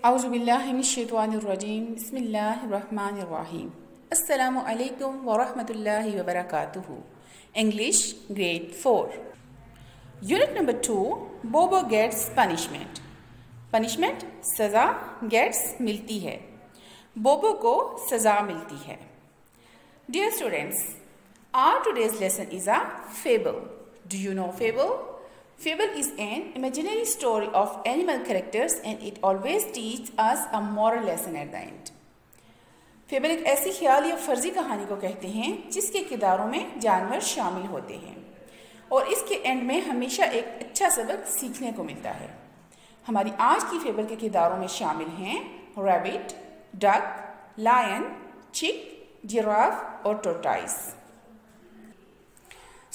औज़ुबिल्लाहिमिनश्शैतानिर्रजीम बिस्मिल्लाहिर्रहमानिर्रहीम अस्सलामु अलैकुम वरहमतुल्लाहि वबरकातुहू। English grade 4 unit number 2 Bobo gets punishment. Punishment सज़ा, गेट्स मिलती है, बोबो को सज़ा मिलती है। Dear students, our today's lesson is a fable. Do you know fable? Fable is an imaginary story of animal characters and it always teaches us a moral lesson at the end. Fable एक ऐसी ख्याल या फर्जी कहानी को कहते हैं जिसके किरदारों में जानवर शामिल होते हैं और इसके एंड में हमेशा एक अच्छा सबक सीखने को मिलता है। हमारी आज की फेबल के किरदारों में शामिल हैं रैबिट, डक, लायन, चिक, जिराफ और टोर्टाइस।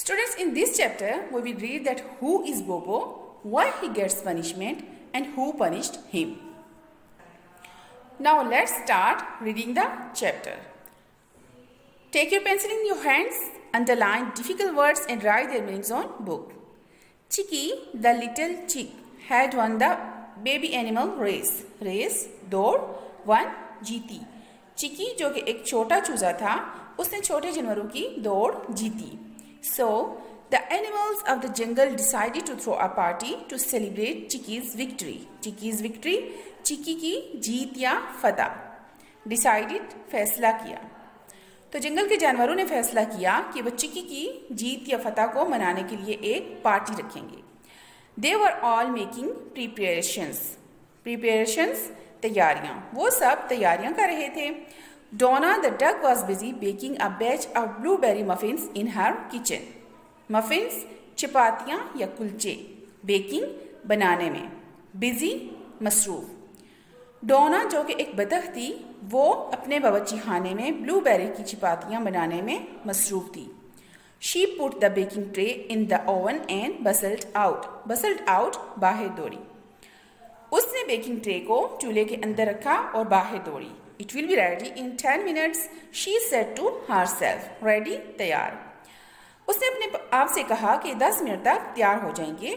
Students, in this chapter, we will read that who is Bobo, why he gets punishment, and who punished him. Now, let's start reading the chapter. Take your pencil in your hands, underline difficult words, and write their meanings on book. Chicky, the little chick, had won the baby animal race. Race, दौड़, won, जीती. चिकी जो कि एक छोटा चूजा था, उसने छोटे जानवरों की दौड़ जीती. So, the animals of the jungle decided to throw a party to celebrate Chicky's victory. Chicky's victory, चिकी की जीत या फतह. Decided, फैसला किया. तो जंगल के जानवरों ने फैसला किया कि वह चिकी की जीत या फतह को मनाने के लिए एक पार्टी रखेंगे. They were all making preparations. Preparations, तैयारियां. वो सब तैयारियां कर रहे थे. Donna the duck was busy baking a batch of blueberry muffins in her kitchen. Muffins, चपातियाँ या कुलचे. Baking, बनाने में. Busy, मसरूफ. Donna जो कि एक बतख थी, वो अपने बावर्ची खाने में ब्लूबेरी की चपातियाँ बनाने में मसरूफ थी. She put the baking tray in the oven and bustled out. Bustled out, बाहर दौड़ी. उसने बेकिंग ट्रे को चूल्हे के अंदर रखा और बाहर दौड़ी. It will be ready in 10 minutes, she said to herself. Ready, तैयार. उसने अपने आप से कहा कि 10 मिनट तक तैयार हो जाएंगे.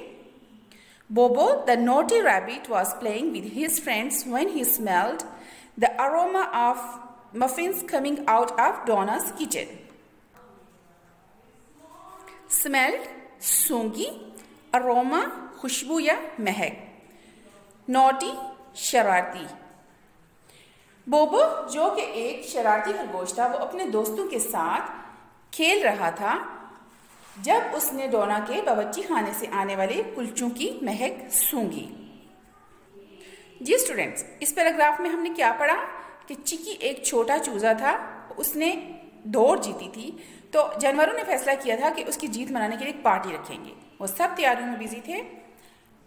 Bobo, the naughty rabbit, was playing with his friends when he smelled the aroma of muffins coming out of Donna's kitchen. Smelled, सूंघी, aroma, खुशबू या महक. Naughty, शरारती. बोबो जो कि एक शरारती खरगोश था, वो अपने दोस्तों के साथ खेल रहा था जब उसने डोना के बावर्ची खाने से आने वाले कुलचों की महक सूंघी. जी स्टूडेंट्स, इस पैराग्राफ में हमने क्या पढ़ा कि चिकी एक छोटा चूजा था, उसने दौड़ जीती थी, तो जानवरों ने फैसला किया था कि उसकी जीत मनाने के लिए एक पार्टी रखेंगे. वो सब तैयारियों में बिजी थे.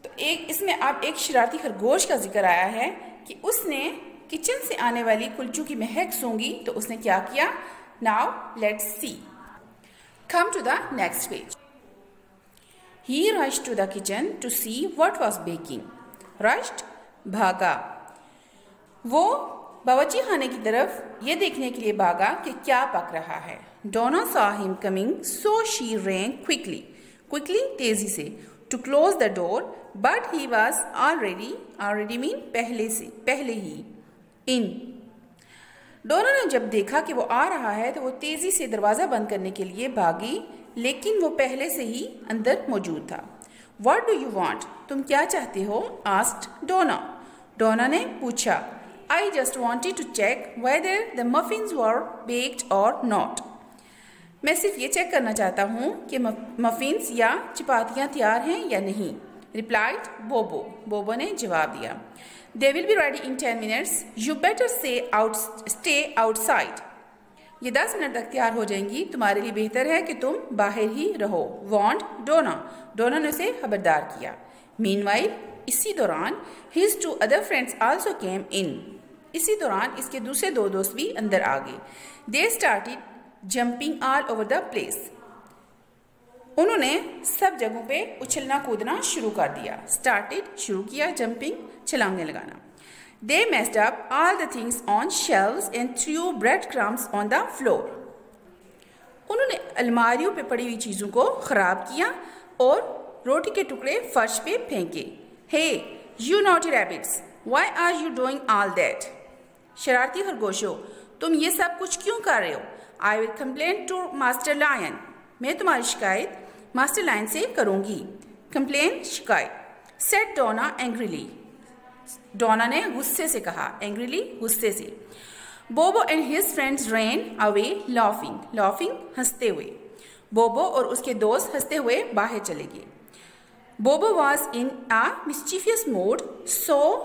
तो एक इसमें अब एक शरारती खरगोश का जिक्र आया है कि उसने किचन से आने वाली कुलचों की महक सूंघी, तो उसने क्या किया. Now let's see. Come to the next page. He rushed to the kitchen to see what was baking. Rushed, भागा. वो बावर्ची खाने की तरफ ये देखने के लिए भागा कि क्या पक रहा है. Donna saw him coming, so she ran quickly. Quickly, तेजी से. To close the door, but he was already mean पहले ही. इन. डोना ने जब देखा कि वो आ रहा है तो वो तेजी से दरवाजा बंद करने के लिए भागी, लेकिन वो पहले से ही अंदर मौजूद था. What do you want? तुम क्या चाहते हो? asked Donna. डोना ने पूछा. I just wanted to check whether the muffins were baked or not. मैं सिर्फ ये चेक करना चाहता हूँ कि मफिन्स या चपातियाँ तैयार हैं या नहीं. Replied Bobo. बोबो ने जवाब दिया. They will be ready in 10 minutes. You better stay outside. ये 10 मिनट तक तैयार हो जाएंगी, तुम्हारे लिए बेहतर है कि तुम बाहर ही रहो. Warned Donna. डोना ने उसे खबरदार किया. Meanwhile, इसी दौरान his two other friends also came in. इसी दौरान इसके दूसरे दो दोस्त भी अंदर आ गए. They started jumping all over the place. उन्होंने सब जगहों पे उछलना कूदना शुरू कर दिया. Started, शुरू किया. Jumping, छलांगें लगाना. They messed up all the things on shelves and threw breadcrumbs on the floor. उन्होंने अलमारियों पे पड़ी हुई चीज़ों को खराब किया और रोटी के टुकड़े फर्श पे फेंके. Hey, you naughty rabbits, Why are you doing all that? शरारती खरगोशों, तुम ये सब कुछ क्यों कर रहे हो? I will complain to Master Lion. मैं तुम्हारी शिकायत मास्टर लायन से करूंगी. Complain शिकायत. Said Donna angrily. डोना ने गुस्से से कहा. Angrily गुस्से से. Bobo and his friends ran away laughing. Laughing हंसते हुए. बोबो और उसके दोस्त हंसते हुए बाहर चले गए. Bobo was in a mischievous mood, so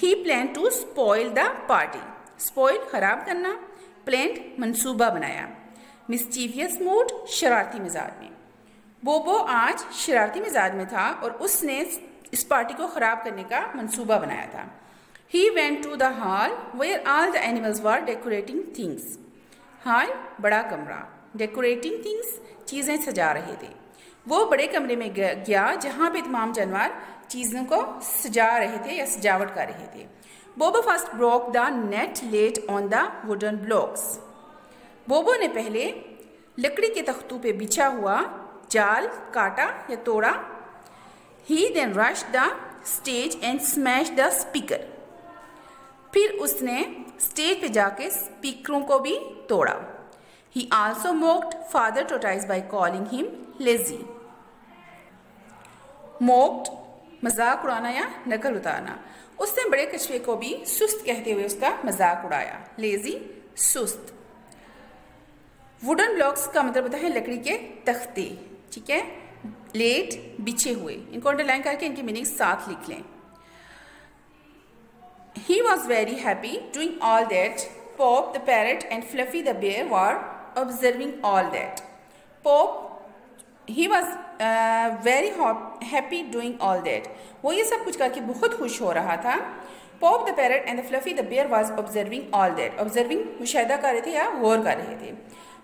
he planned to spoil the party. Spoil खराब करना, planned मंसूबा बनाया. Mischievous mood शरारती मिजाज में. बोबो आज शरारती मिजाज में था और उसने इस पार्टी को खराब करने का मंसूबा बनाया था. He went to the hall where all the animals were decorating things. Hall बड़ा कमरा. Decorating things चीजें सजा रहे थे. वो बड़े कमरे में गया जहां पे तमाम जानवर चीजों को सजा रहे थे या सजावट कर रहे थे. Bobo first broke the net laid on the wooden blocks. बोबो ने पहले लकड़ी के तख्तों पे बिछा हुआ जाल काटा या तोड़ा. He then rushed the stage and smashed the speaker. फिर उसने स्टेज पे जाके स्पीकरों को भी तोड़ा. He also mocked Father Tortoise by calling him lazy. Mocked मजाक उड़ाना या नकल उतारना. उसने बड़े कछुए को भी सुस्त कहते हुए उसका मजाक उड़ाया. Lazy सुस्त. वुडन ब्लॉक्स का मतलब होता है लकड़ी के तख्ते. ठीक है. लेट बिछे हुए. इनको अंडरलाइन करके इनके मीनिंग साथ लिख लें. He was very happy doing all that. Pop the parrot and Fluffy the bear were observing all that. Pop, he was very happy doing all that. वो ये सब कुछ करके बहुत खुश हो रहा था. Pop the parrot and the Fluffy the bear was observing all that. Observing मुशाहिदा कर रहे थे या गौर कर रहे थे.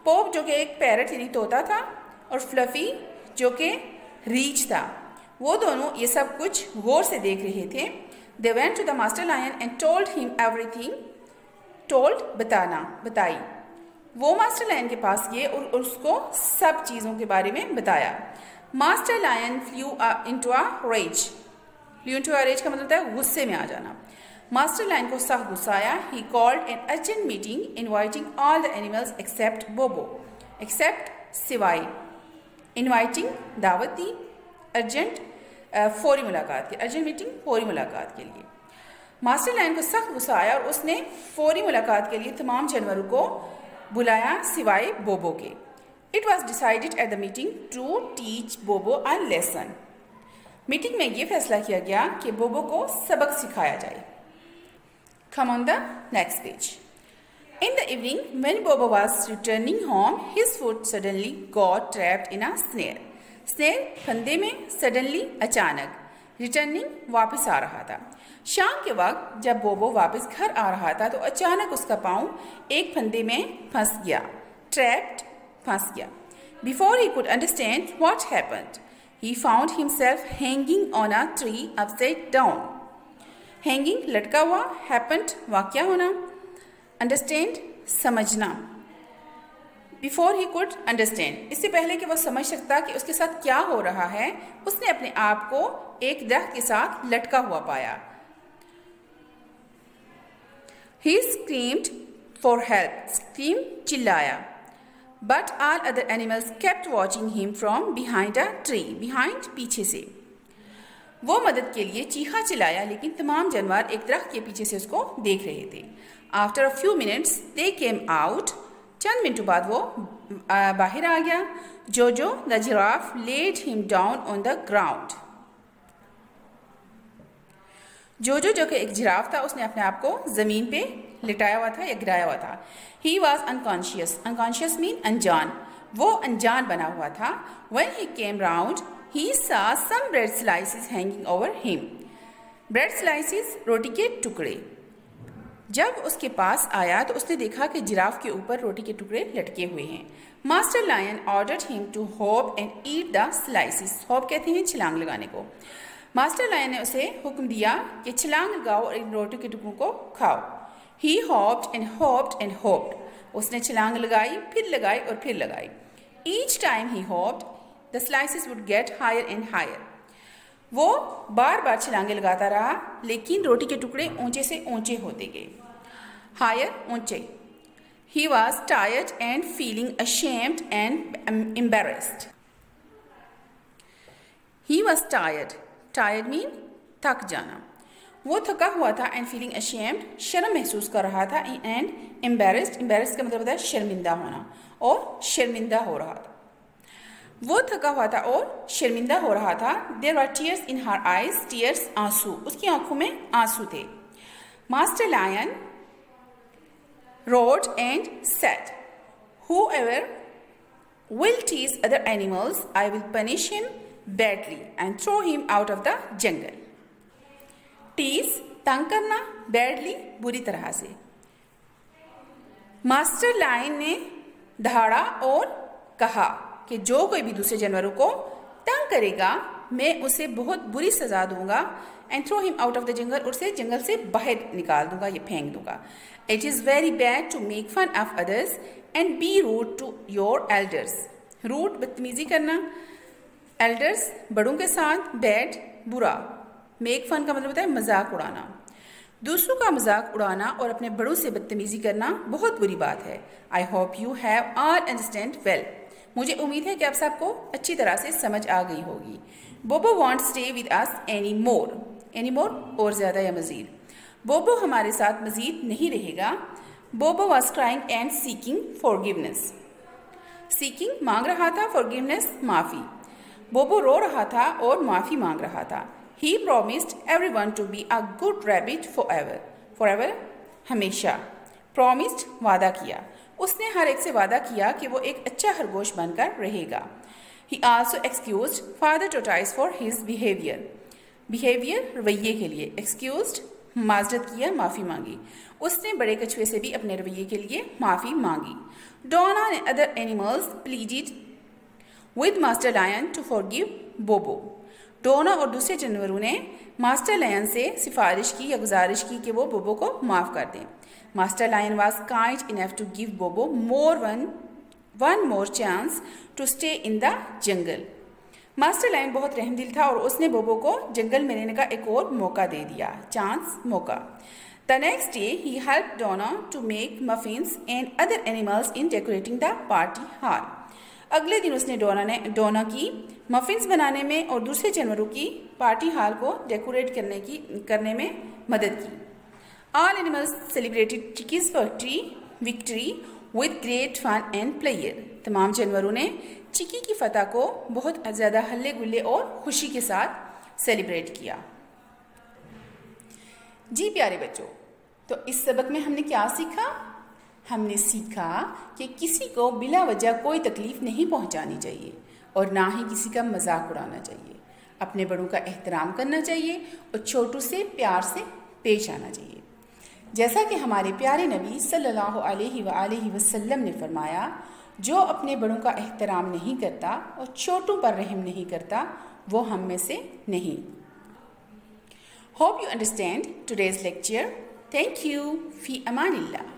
Pop जो कि एक पैरट यानी तोता था और Fluffy जो कि रीछ था, वो दोनों ये सब कुछ गौर से देख रहे थे. They went to the Master Lion and told him everything. Told बताना, बताई. वो मास्टर लायन के पास गए और उसको सब चीजों के बारे में बताया. Master lion flew into a rage. Flew into a rage का मतलब होता है गुस्से में आ जाना. मास्टर लायन को सख्त गुस्सा आया. He called an urgent meeting inviting all the animals except Bobo. Except सिवाय. Inviting दावत दी. अर्जेंट फौरी मुलाकात की. अर्जेंट मीटिंग फौरी मुलाकात के लिए. मास्टर लायन को सख्त गुस्सा आया और उसने फौरी मुलाकात के लिए तमाम जानवरों को बुलाया सिवाय बोबो के. It was decided at the meeting to teach Bobo a lesson. Meeting में यह फैसला किया गया कि बोबो को सबक सिखाया जाए. Come on the next page. In the evening, when Bobo was returning home, his foot suddenly got trapped in a snare. Snare फंदे में suddenly अचानक. Returning वापस आ रहा था. शाम के वक्त जब बोबो वापस घर आ रहा था तो अचानक उसका पाँव एक फंदे में फंस गया. Trapped फंस गया. Before he could understand what happened, he found himself hanging on a tree upside down. Hanging लटका हुआ. Happened वाक़या होना. अंडरस्टैंड समझना. बिफोर ही कुड अंडरस्टैंड इससे पहले कि वह समझ सकता कि उसके साथ क्या हो रहा है, उसने अपने आप को एक दरख्त के साथ लटका हुआ पाया. ही स्क्रीम्ड फॉर हेल्प. स्क्रीम चिल्लाया. But all other animals kept watching him from behind a tree. Behind पीछे से. वो मदद के लिए चीखा चिल्लाया लेकिन तमाम जानवर एक दरख्त के पीछे से उसको देख रहे थे. After a few minutes, they came out. चंद मिनटों बाद वो बाहर आ गया. Jojo the giraffe laid him down on the ground. जोजो जो कि एक जिराफ था उसने अपने आप को जमीन पे लिटाया हुआ था या गिराया हुआ था. He was unconscious. Unconscious mean अनजान. वो अनजान बना हुआ था. When he came round, he saw some bread slices hanging over him. Bread slices रोटी के टुकड़े. जब उसके पास आया तो उसने देखा कि जिराफ के ऊपर रोटी के टुकड़े लटके हुए हैं. Master lion ordered him to hop and eat the slices. Hop कहते हैं छलांग लगाने को. मास्टर लायन ने उसे हुक्म दिया कि छलांग लगाओ और इन रोटी के टुकड़ों को खाओ. He hopped and hopped and hopped. उसने छलांग लगाई, फिर लगाई और फिर लगाई. Each time he hopped the slices would get higher and higher. वो बार बार छलांगे लगाता रहा, लेकिन रोटी के टुकड़े ऊंचे से ऊंचे होते गए। हायर, ऊंचे। He was tired and feeling ashamed and embarrassed. He was tired. Tired mean थक जाना। वो थका हुआ था and feeling ashamed, शर्म महसूस कर रहा था, and embarrassed, embarrassed का मतलब होता है शर्मिंदा होना, और शर्मिंदा हो रहा था। वो थका हुआ था और शर्मिंदा हो रहा था। There were tears in her eyes. Tears, आंसू, उसकी आंखों में आंसू थे। Master Lion roared and said, "Whoever will tease other animals, I will punish him badly and throw him out of the jungle." Tease, तंग करना, badly, बुरी तरह से। मास्टर लायन ने दहाड़ा और कहा कि जो कोई भी दूसरे जानवरों को तंग करेगा, मैं उसे बहुत बुरी सजा दूंगा, and throw him out of the jungle, और उसे जंगल से बाहर निकाल दूंगा, ये फेंक दूंगा। It is very bad to make fun of others and be rude to your elders. Rude, बदतमीजी करना, एल्डर्स, बड़ों के साथ, बैड, बुरा। मेक फन का मतलब होता है मजाक उड़ाना। दूसरों का मजाक उड़ाना और अपने बड़ों से बदतमीजी करना बहुत बुरी बात है। I hope you have all understand well. मुझे उम्मीद है कि आप सबको अच्छी तरह से समझ आ गई होगी। बोबो want stay with us any more. Any more, और ज्यादा या मजीद। बोबो हमारे साथ मजीद नहीं रहेगा। बोबो was crying and seeking forgiveness. Seeking, मांग रहा था, फॉरगिवनेस, माफी। बोबो रो रहा था और माफी मांग रहा था। He promised everyone to be a good rabbit forever. Forever, हमेशा। Promised, वादा किया। उसने हर एक से वादा किया कि वो एक अच्छा खरगोश बनकर रहेगा। He also excused Father Tortoise for his behavior. Behavior, रवैये के लिए। Excused, माजरत किया, माफ़ी मांगी। उसने बड़े कछुए से भी अपने रवैये के लिए माफ़ी मांगी। Donna and other animals pleaded with Master Lion to forgive Bobo. डोना और दूसरे जानवरों ने मास्टर लायन से सिफारिश की या गुजारिश की कि वो बोबो को माफ़ कर दें। Master lion was kind enough to give Bobo one more chance to stay in the jungle. Master lion बहुत रहमदिल था और उसने बोबो को जंगल में रहने का एक और मौका दे दिया, चांस, मौका। The next day he helped Donna to make muffins and other animals in decorating the party hall. अगले दिन उसने डोना की मफिन्स बनाने में और दूसरे जानवरों की पार्टी हॉल को डेकोरेट करने में मदद की। All animals celebrated Chiki's victory with great fun and player. तमाम जानवरों ने चिकी की फतह को बहुत ज़्यादा हल्ले गुल्ले और खुशी के साथ सेलिब्रेट किया। जी प्यारे बच्चों, तो इस सबक में हमने क्या सीखा? हमने सीखा कि किसी को बिला वजह कोई तकलीफ नहीं पहुंचानी चाहिए और ना ही किसी का मजाक उड़ाना चाहिए। अपने बड़ों का एहतराम करना चाहिए और छोटों से प्यार से पेश आना चाहिए। जैसा कि हमारे प्यारे नबी सल्लल्लाहु अलैहि वसल्लम ने फरमाया, जो अपने बड़ों का एहतराम नहीं करता और छोटों पर रहम नहीं करता, वो हम में से नहीं। Hope you understand today's lecture. Thank you. फी अमानिल्लाह।